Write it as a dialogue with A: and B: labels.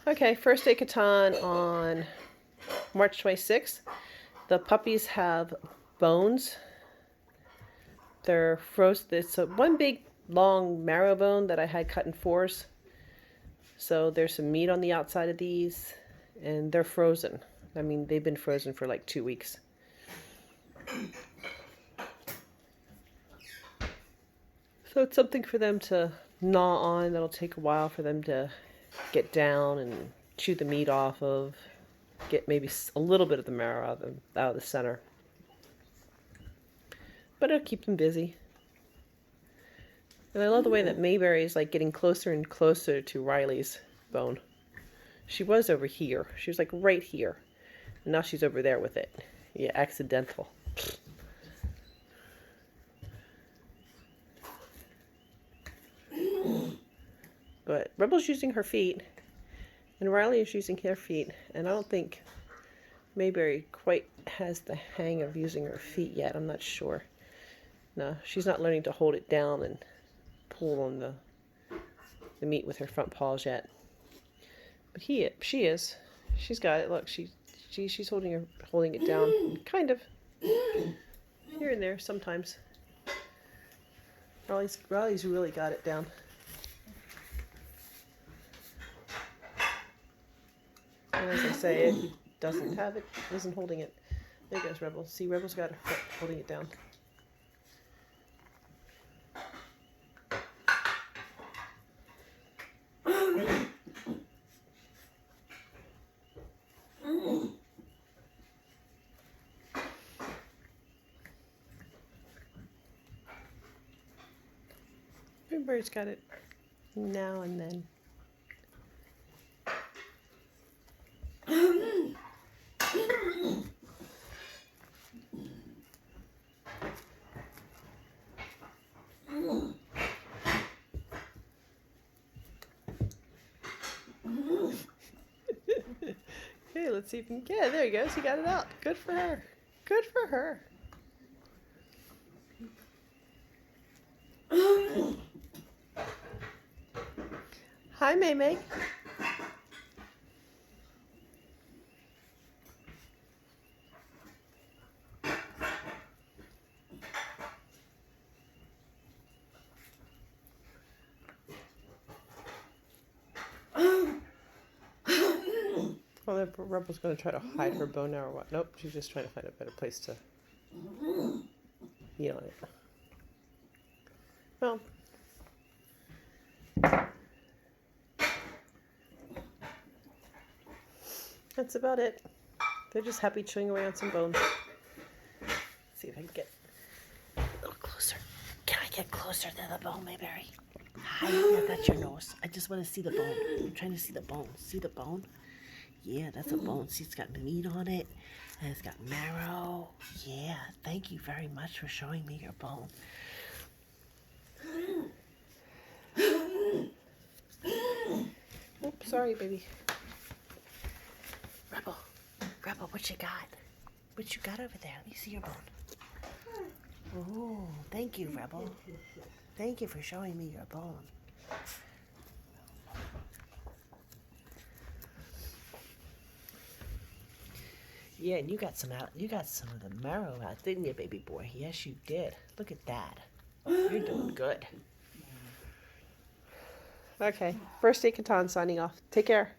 A: Okay, first day Catan on March 26th. The puppies have bones. They're frozen. It's one big long marrow bone that I had cut in fours. So there's some meat on the outside of these, and they're frozen. I mean, they've been frozen for like 2 weeks. So it's something for them to gnaw on. That'll take a while for them to get down and chew the meat off of, get maybe a little bit of the marrow out of the center. But it'll keep them busy. And I love the way that Mayberry is like getting closer and closer to Riley's bone. She was over here. She was like right here. And now she's over there with it. Yeah, accidental. But Rebel's using her feet, and Riley is using her feet, and I don't think Mayberry quite has the hang of using her feet yet. I'm not sure. No, she's not learning to hold it down and pull on the meat with her front paws yet. But she is. She's got it. Look, she's holding it down, kind of here and there sometimes. Raleigh's really got it down. And as I say, if he doesn't have it, isn't holding it. There goes Rebel. See, Rebel's got her foot holding it down. Mayberry's got it now and then. Okay, let's see if we can get it. There you go. She got it out. Good for her. Good for her. Hi, May May. Well, the Rebel's going to try to hide her bone now or what? Nope, she's just trying to find a better place to eat on it. Well, that's about it. They're just happy chewing away on some bones. Let's see if I can get a little closer. Can I get closer to the bone, Mayberry? Hi, yeah, that's your nose. I just want to see the bone. I'm trying to see the bone. See the bone? Yeah, that's a bone. See, it's got meat on it, and it's got marrow. Yeah, thank you very much for showing me your bone. Oops, sorry, baby. Rebel, what you got? What you got over there? Let me see your bone. Oh, thank you, Rebel. Thank you for showing me your bone. Yeah, and you got some of the marrow out, didn't you, baby boy? Yes, you did. Look at that. You're doing good. Okay, first day Catan signing off. Take care.